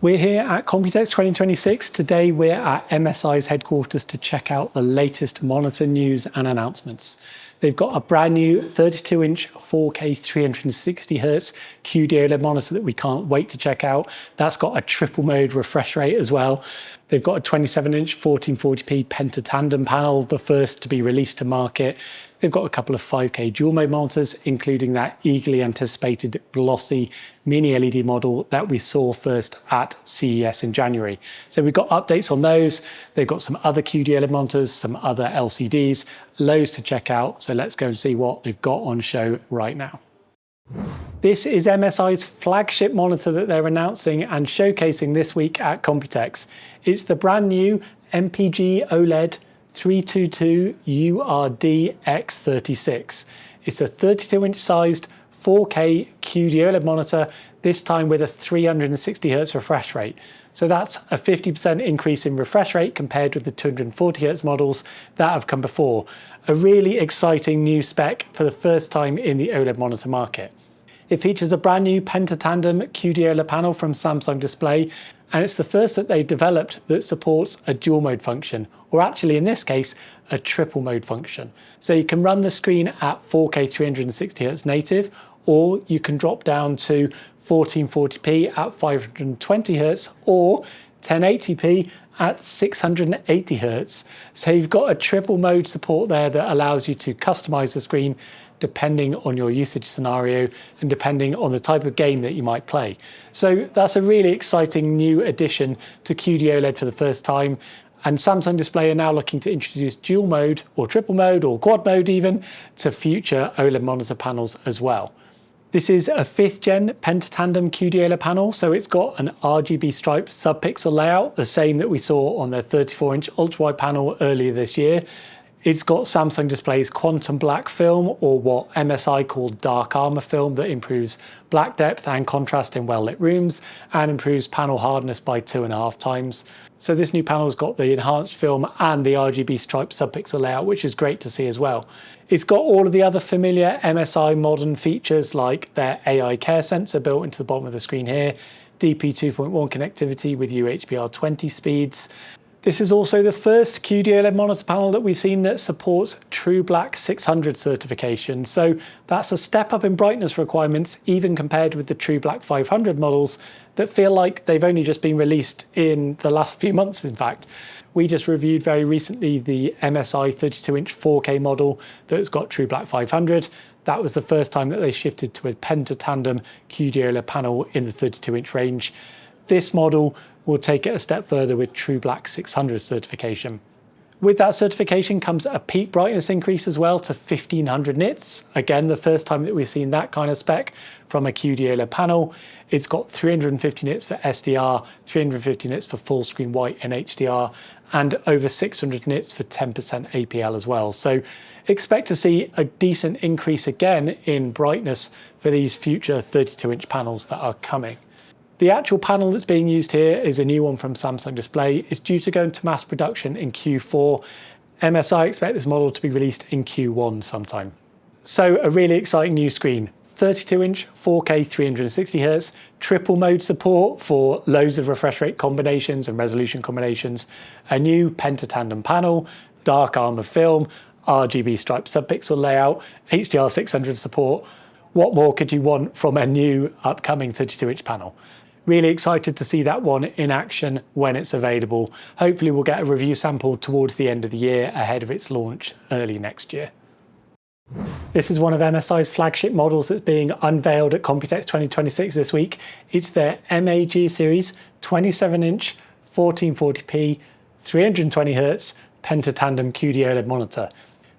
We're here at Computex 2026. Today we're at MSI's headquarters to check out the latest monitor news and announcements. They've got a brand new 32-inch 4K 360Hz QD-OLED monitor that we can't wait to check out. That's got a triple mode refresh rate as well. They've got a 27-inch 1440p Penta Tandem panel, the first to be released to market. They've got a couple of 5K dual mode monitors, including that eagerly anticipated glossy mini LED model that we saw first at CES in January. So we've got updates on those. They've got some other QD-OLED monitors, some other LCDs, loads to check out. So let's go and see what they've got on show right now. This is MSI's flagship monitor that they're announcing and showcasing this week at Computex. It's the brand new MPG OLED 322 URD X36. It's a 32-inch sized 4K QD-OLED monitor, this time with a 360Hz refresh rate. So that's a 50% increase in refresh rate compared with the 240Hz models that have come before. A really exciting new spec for the first time in the OLED monitor market. It features a brand new Penta Tandem QD-OLED panel from Samsung Display, and it's the first that they've developed that supports a dual mode function, or actually in this case, a triple mode function. So you can run the screen at 4K 360Hz native, or you can drop down to 1440p at 520Hz, or 1080p at 680Hz. So you've got a triple mode support there that allows you to customize the screen depending on your usage scenario and depending on the type of game that you might play. So that's a really exciting new addition to QD-OLED for the first time. And Samsung Display are now looking to introduce dual mode or triple mode or quad mode even to future OLED monitor panels as well. This is a 5th gen Penta Tandem QD-OLED panel, so it's got an RGB striped subpixel layout, the same that we saw on their 34-inch ultrawide panel earlier this year. It's got Samsung Display's quantum black film, or what MSI called dark armor film, that improves black depth and contrast in well-lit rooms and improves panel hardness by 2.5 times. So this new panel's got the enhanced film and the RGB striped subpixel layout, which is great to see as well. It's got all of the other familiar MSI modern features like their AI care sensor built into the bottom of the screen here, DP 2.1 connectivity with UHBR20 speeds. This is also the first QD-OLED monitor panel that we've seen that supports True Black 600 certification. So that's a step up in brightness requirements, even compared with the True Black 500 models that feel like they've only just been released in the last few months, in fact. We just reviewed very recently the MSI 32-inch 4K model that's got True Black 500. That was the first time that they shifted to a Penta Tandem QD-OLED panel in the 32-inch range. This model will take it a step further with True Black 600 certification. With that certification comes a peak brightness increase as well to 1500 nits. Again, the first time that we've seen that kind of spec from a QD-OLED panel. It's got 350 nits for SDR, 350 nits for full screen white and HDR, and over 600 nits for 10% APL as well. So expect to see a decent increase again in brightness for these future 32-inch panels that are coming. The actual panel that's being used here is a new one from Samsung Display. It's due to go into mass production in Q4. MSI expect this model to be released in Q1 sometime. So a really exciting new screen. 32-inch 4K 360Hz, triple mode support for loads of refresh rate combinations and resolution combinations, a new Penta Tandem panel, dark armor film, RGB striped subpixel layout, HDR 600 support. What more could you want from a new upcoming 32-inch panel? Really excited to see that one in action when it's available. Hopefully we'll get a review sample towards the end of the year ahead of its launch early next year. This is one of MSI's flagship models that's being unveiled at Computex 2026 this week. It's their MAG series 27-inch 1440p 320Hz Penta Tandem QD-OLED monitor.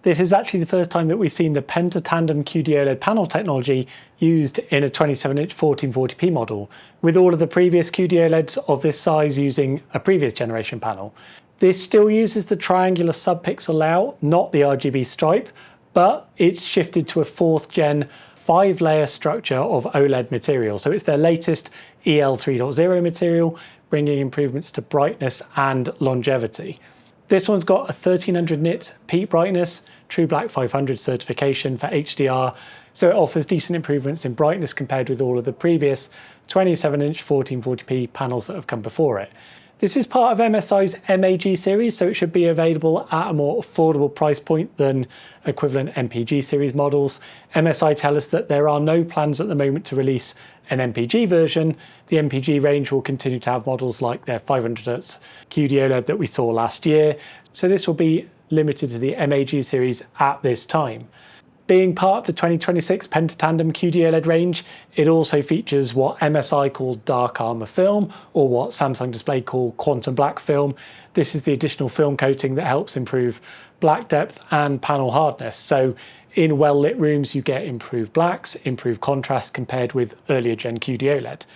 This is actually the first time that we've seen the Penta Tandem QD-OLED panel technology used in a 27-inch 1440p model, with all of the previous QD-OLEDs of this size using a previous generation panel. This still uses the triangular subpixel layout, not the RGB stripe, but it's shifted to a 4th gen 5-layer structure of OLED material. So it's their latest EL 3.0 material, bringing improvements to brightness and longevity. This one's got a 1300 nits peak brightness, True Black 500 certification for HDR, So it offers decent improvements in brightness compared with all of the previous 27-inch 1440p panels that have come before it. This is part of MSI's MAG series, so it should be available at a more affordable price point than equivalent MPG series models. MSI tell us that there are no plans at the moment to release an MPG version. The MPG range will continue to have models like their 500Hz QD-OLED that we saw last year, so this will be limited to the MAG series at this time. Being part of the 2026 Penta Tandem QD-OLED range, it also features what MSI called dark armor film, or what Samsung Display call quantum black film. This is the additional film coating that helps improve black depth and panel hardness. So in well-lit rooms, you get improved blacks, improved contrast compared with earlier gen QD-OLED.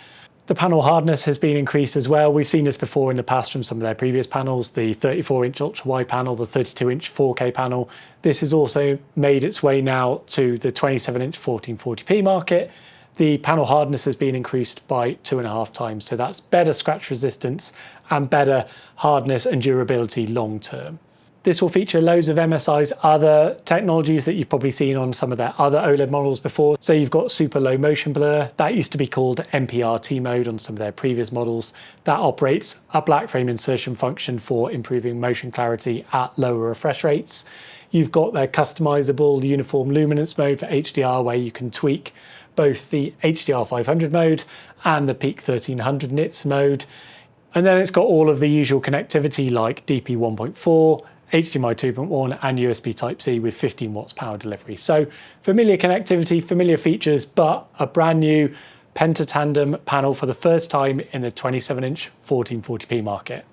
The panel hardness has been increased as well. We've seen this before in the past from some of their previous panels, the 34-inch ultra-wide panel, the 32-inch 4K panel. This has also made its way now to the 27-inch 1440p market. The panel hardness has been increased by 2.5 times, so that's better scratch resistance and better hardness and durability long term. This will feature loads of MSI's other technologies that you've probably seen on some of their other OLED models before. So you've got super low motion blur. That used to be called MPRT mode on some of their previous models. That operates a black frame insertion function for improving motion clarity at lower refresh rates. You've got their customizable uniform luminance mode for HDR, where you can tweak both the HDR 500 mode and the peak 1300 nits mode. And then it's got all of the usual connectivity like DP 1.4, HDMI 2.1 and USB Type-C with 15 watts power delivery. So familiar connectivity, familiar features, but a brand new Penta Tandem panel for the first time in the 27-inch 1440p market.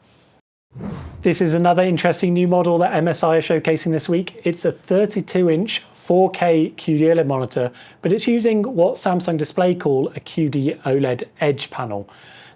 This is another interesting new model that MSI are showcasing this week. It's a 32-inch 4K QD-OLED monitor, but it's using what Samsung Display call a QD-OLED Edge panel.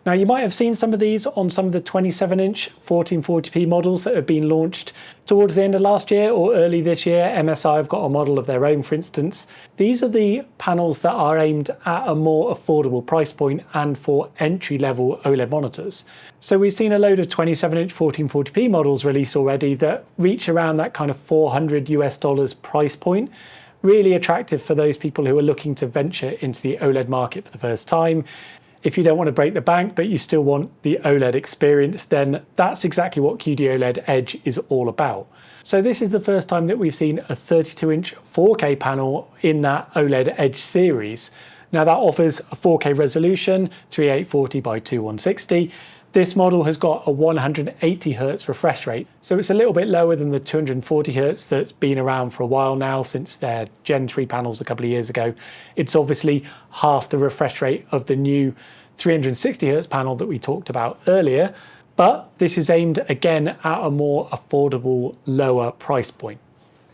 Now, you might have seen some of these on some of the 27-inch 1440p models that have been launched towards the end of last year or early this year. MSI have got a model of their own, for instance. These are the panels that are aimed at a more affordable price point and for entry-level OLED monitors. So we've seen a load of 27-inch 1440p models released already that reach around that kind of $400 price point. Really attractive for those people who are looking to venture into the OLED market for the first time. If you don't want to break the bank, but you still want the OLED experience, then that's exactly what QD-OLED Edge is all about. So this is the first time that we've seen a 32-inch 4K panel in that OLED Edge series. Now that offers a 4K resolution, 3840 by 2160. This model has got a 180Hz refresh rate, so it's a little bit lower than the 240Hz that's been around for a while now since their Gen 3 panels a couple of years ago. It's obviously half the refresh rate of the new 360Hz panel that we talked about earlier, but this is aimed again at a more affordable, lower price point.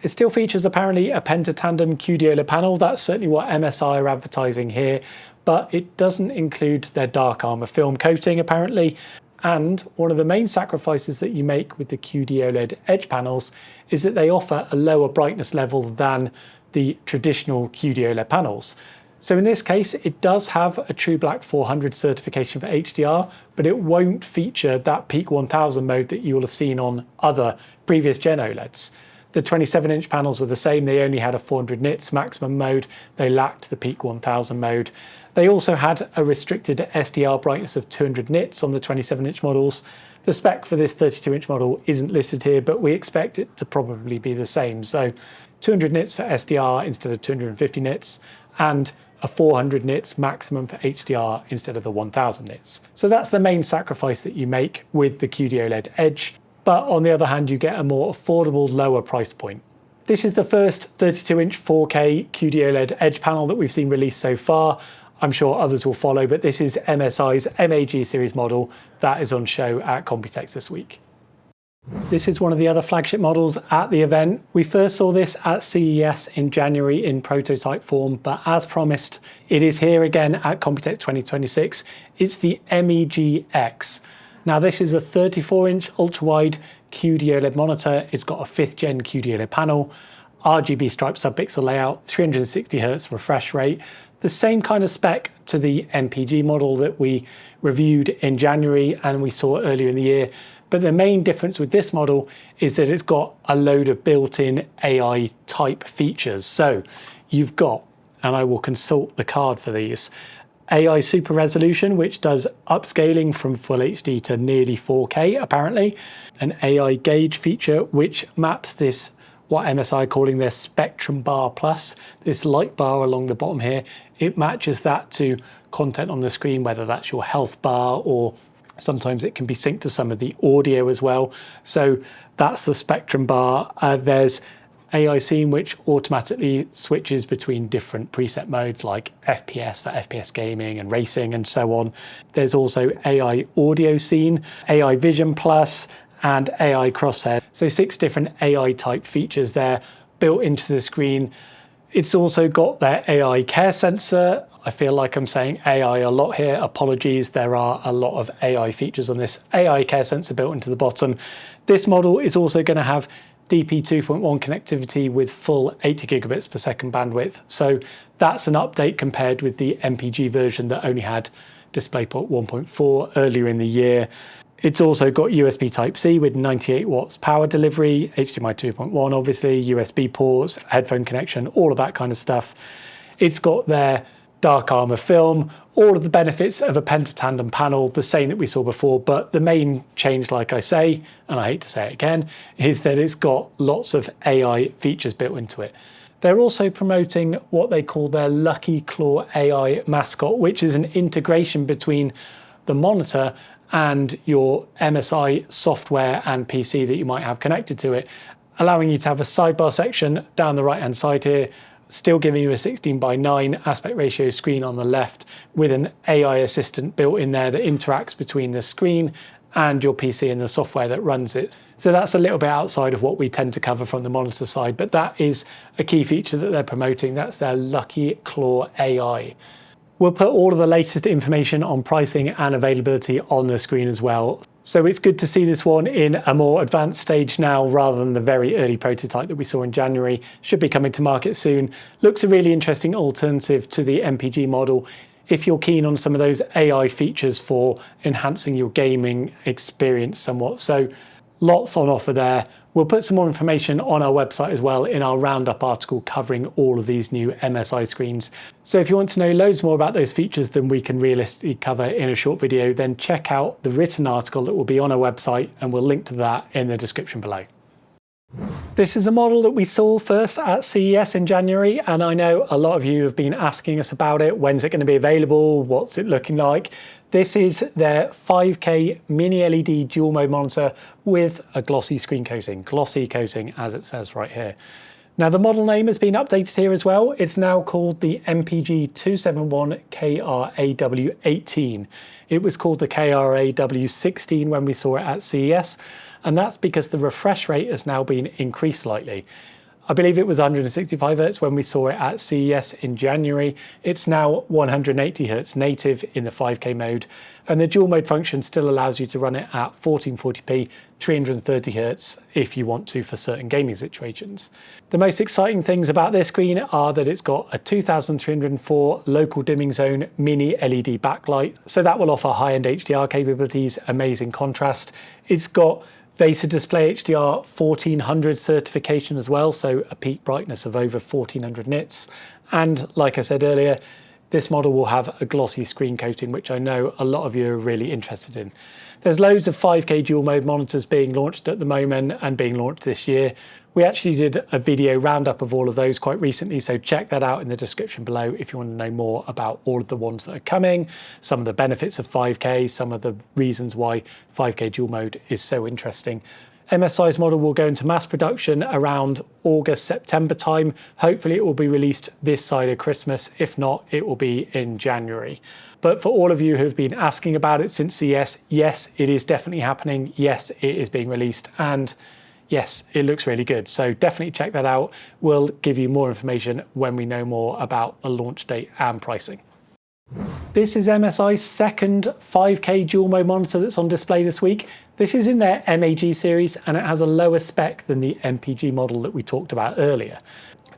It still features apparently a Penta Tandem QD-OLED panel. That's certainly what MSI are advertising here, but it doesn't include their dark armor film coating apparently. And one of the main sacrifices that you make with the QD-OLED Edge panels is that they offer a lower brightness level than the traditional QD-OLED panels. So in this case, it does have a True Black 400 certification for HDR, but it won't feature that peak 1000 mode that you will have seen on other previous gen OLEDs. The 27-inch panels were the same. They only had a 400 nits maximum mode. They lacked the peak 1000 mode. They also had a restricted SDR brightness of 200 nits on the 27-inch models. The spec for this 32-inch model isn't listed here, but we expect it to probably be the same. So 200 nits for SDR instead of 250 nits, and a 400 nits maximum for HDR instead of the 1000 nits. So that's the main sacrifice that you make with the QD-OLED Edge. But on the other hand, you get a more affordable, lower price point. This is the first 32-inch 4K QD-OLED Edge panel that we've seen released so far. I'm sure others will follow, but this is MSI's MAG series model that is on show at Computex this week. This is one of the other flagship models at the event. We first saw this at CES in January in prototype form, but as promised, it is here again at Computex 2026. It's the Meg X. Now this is a 34-inch ultra-wide QD-OLED monitor. It's got a 5th gen QD-OLED panel, RGB striped subpixel layout, 360Hz refresh rate, the same kind of spec to the MPG model that we reviewed in January and we saw earlier in the year. But the main difference with this model is that it's got a load of built-in AI type features. So you've got and I will consult the card for these. AI Super Resolution, which does upscaling from Full HD to nearly 4K apparently. An AI Gauge feature, which maps this, what MSI are calling their Spectrum Bar Plus, this light bar along the bottom here. It matches that to content on the screen, whether that's your health bar, or sometimes it can be synced to some of the audio as well. So that's the Spectrum Bar. There's AI Scene, which automatically switches between different preset modes like FPS for FPS gaming and racing and so on. There's also AI Audio Scene, AI Vision Plus, and AI Crosshair. So 6 different AI type features there built into the screen. It's also got their AI Care Sensor. I feel like I'm saying AI a lot here. Apologies, there are a lot of AI features on this. AI Care Sensor built into the bottom. This model is also going to have DP 2.1 connectivity with full 80 gigabits per second bandwidth. So that's an update compared with the MPG version that only had DisplayPort 1.4 earlier in the year. It's also got USB Type-C with 98 watts power delivery, HDMI 2.1 obviously, USB ports, headphone connection, all of that kind of stuff. It's got their dark armor film, all of the benefits of a Penta Tandem panel, the same that we saw before, but the main change, like I say, and I hate to say it again, is that it's got lots of AI features built into it. They're also promoting what they call their Lucky Claw AI mascot, which is an integration between the monitor and your MSI software and PC that you might have connected to it, allowing you to have a sidebar section down the right hand side here, still giving you a 16:9 aspect ratio screen on the left with an AI assistant built in there that interacts between the screen and your PC and the software that runs it. So that's a little bit outside of what we tend to cover from the monitor side, but that is a key feature that they're promoting. That's their Lucky Claw AI. We'll put all of the latest information on pricing and availability on the screen as well. So it's good to see this one in a more advanced stage now rather than the very early prototype that we saw in January. Should be coming to market soon. Looks a really interesting alternative to the MPG model if you're keen on some of those AI features for enhancing your gaming experience somewhat. So lots on offer there. We'll put some more information on our website as well in our roundup article covering all of these new MSI screens. So if you want to know loads more about those features than we can realistically cover in a short video, then check out the written article that will be on our website, and we'll link to that in the description below. This is a model that we saw first at CES in January, and I know a lot of you have been asking us about it. When's it going to be available? What's it looking like? This is their 5K mini LED dual mode monitor with a glossy screen coating, glossy coating as it says right here. Now the model name has been updated here as well. It's now called the MPG 271 KRAW18. It was called the KRAW16 when we saw it at CES, and that's because the refresh rate has now been increased slightly. I believe it was 165 Hz when we saw it at CES in January. It's now 180 Hz native in the 5K mode, and the dual mode function still allows you to run it at 1440p 330 Hz if you want to for certain gaming situations. The most exciting things about this screen are that it's got a 2304 local dimming zone mini LED backlight, so that will offer high-end HDR capabilities, amazing contrast. It's got VESA Display HDR 1400 certification as well, so a peak brightness of over 1400 nits. And like I said earlier, this model will have a glossy screen coating, which I know a lot of you are really interested in. There's loads of 5K dual mode monitors being launched at the moment and being launched this year. We actually did a video roundup of all of those quite recently, so check that out in the description below if you want to know more about all of the ones that are coming, some of the benefits of 5K, some of the reasons why 5K dual mode is so interesting. MSI's model will go into mass production around August, September time. Hopefully it will be released this side of Christmas. If not, it will be in January. But for all of you who have been asking about it since CES, yes, it is definitely happening. Yes, it is being released, and yes, it looks really good. So definitely check that out. We'll give you more information when we know more about the launch date and pricing. This is MSI's second 5K dual mode monitor that's on display this week. This is in their MAG series, and it has a lower spec than the MPG model that we talked about earlier.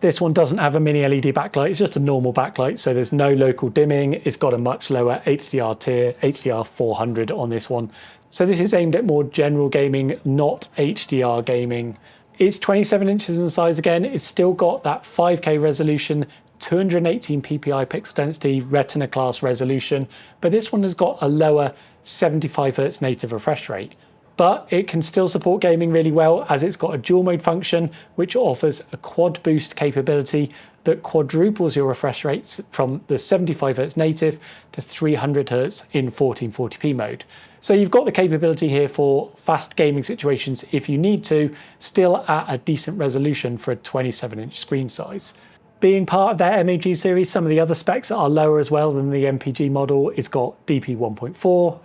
This one doesn't have a mini LED backlight, it's just a normal backlight, so there's no local dimming. It's got a much lower HDR tier, HDR 400 on this one. So this is aimed at more general gaming, not HDR gaming. It's 27 inches in size again. It's still got that 5K resolution, 218 ppi pixel density retina class resolution, but this one has got a lower 75Hz native refresh rate. But it can still support gaming really well, as it's got a dual mode function which offers a quad boost capability that quadruples your refresh rates from the 75Hz native to 300Hz in 1440p mode. So you've got the capability here for fast gaming situations if you need to, still at a decent resolution for a 27-inch screen size. Being part of their MAG series, some of the other specs are lower as well than the MPG model. It's got DP 1.4,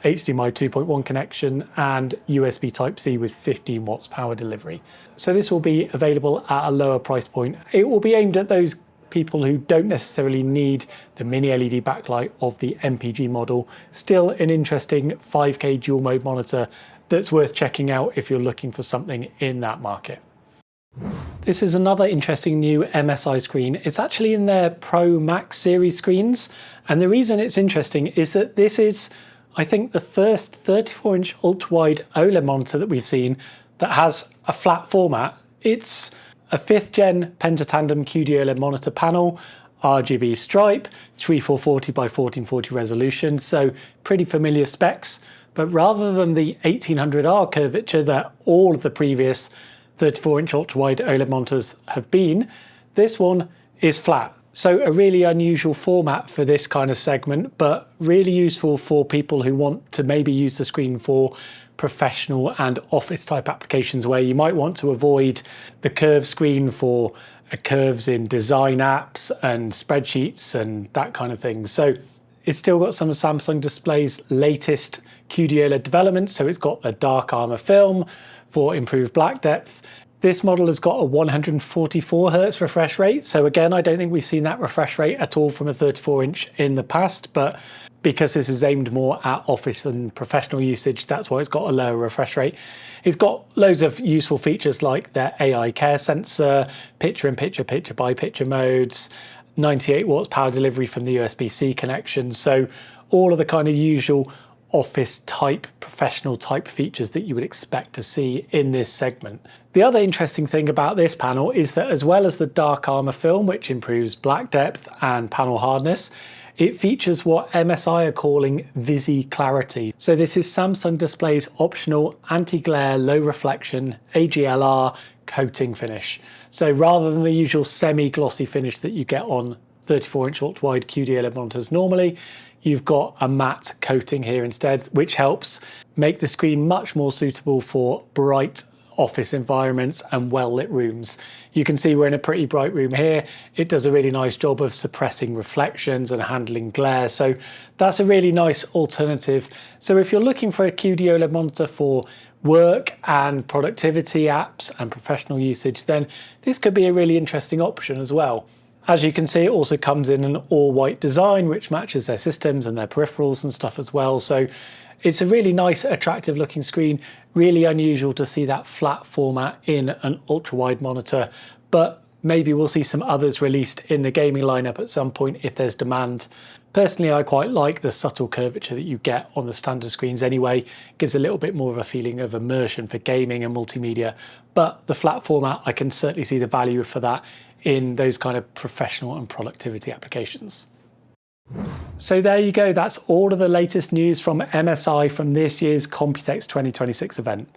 HDMI 2.1 connection, and USB Type-C with 15 watts power delivery. So this will be available at a lower price point. It will be aimed at those people who don't necessarily need the mini LED backlight of the MPG model. Still an interesting 5K dual mode monitor that's worth checking out if you're looking for something in that market. This is another interesting new MSI screen. It's actually in their Pro Max series screens, and the reason it's interesting is that this is, I think, the first 34-inch ultra-wide OLED monitor that we've seen that has a flat format. It's a 5th gen Penta Tandem QD-OLED monitor panel, RGB stripe, 3440 by 1440 resolution, so pretty familiar specs. But rather than the 1800R curvature that all of the previous 34-inch ultra-wide OLED monitors have been, this one is flat. So a really unusual format for this kind of segment, but really useful for people who want to maybe use the screen for professional and office type applications where you might want to avoid the curved screen for curves in design apps and spreadsheets and that kind of thing. So it's still got some of Samsung Display's latest QD-OLED development. So it's got a dark armor film for improved black depth. This model has got a 144Hz refresh rate. So again, I don't think we've seen that refresh rate at all from a 34-inch in the past, but because this is aimed more at office and professional usage, that's why it's got a lower refresh rate. It's got loads of useful features like their AI care sensor, picture-in-picture, picture-by-picture modes, 98 watts power delivery from the USB-C connection. So all of the kind of usual office type, professional type features that you would expect to see in this segment. The other interesting thing about this panel is that as well as the dark armor film, which improves black depth and panel hardness, it features what MSI are calling Visi Clarity. So this is Samsung Display's optional anti-glare, low reflection AGLR coating finish. So rather than the usual semi-glossy finish that you get on 34-inch ultra-wide QD-OLED monitors normally, you've got a matte coating here instead, which helps make the screen much more suitable for bright office environments and well-lit rooms. You can see we're in a pretty bright room here. It does a really nice job of suppressing reflections and handling glare. So that's a really nice alternative. So if you're looking for a QD-OLED monitor for work and productivity apps and professional usage, then this could be a really interesting option as well. As you can see, it also comes in an all-white design, which matches their systems and their peripherals and stuff as well. So it's a really nice, attractive looking screen. Really unusual to see that flat format in an ultra-wide monitor, but maybe we'll see some others released in the gaming lineup at some point if there's demand. Personally, I quite like the subtle curvature that you get on the standard screens anyway. It gives a little bit more of a feeling of immersion for gaming and multimedia, but the flat format, I can certainly see the value for that in those kind of professional and productivity applications. So there you go, that's all of the latest news from MSI from this year's Computex 2026 event.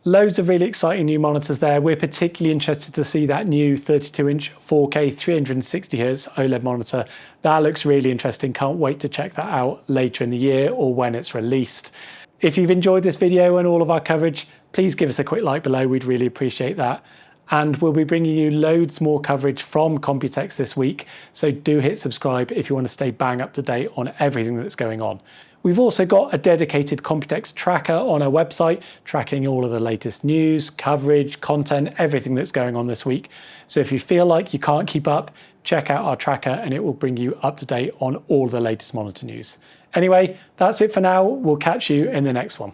Loads of really exciting new monitors there. We're particularly interested to see that new 32-inch 4K 360Hz OLED monitor. That looks really interesting. Can't wait to check that out later in the year or when it's released. If you've enjoyed this video and all of our coverage, please give us a quick like below. We'd really appreciate that. And we'll be bringing you loads more coverage from Computex this week. So do hit subscribe if you want to stay bang up to date on everything that's going on. We've also got a dedicated Computex tracker on our website, tracking all of the latest news, coverage, content, everything that's going on this week. So if you feel like you can't keep up, check out our tracker and it will bring you up to date on all the latest monitor news. Anyway, that's it for now. We'll catch you in the next one.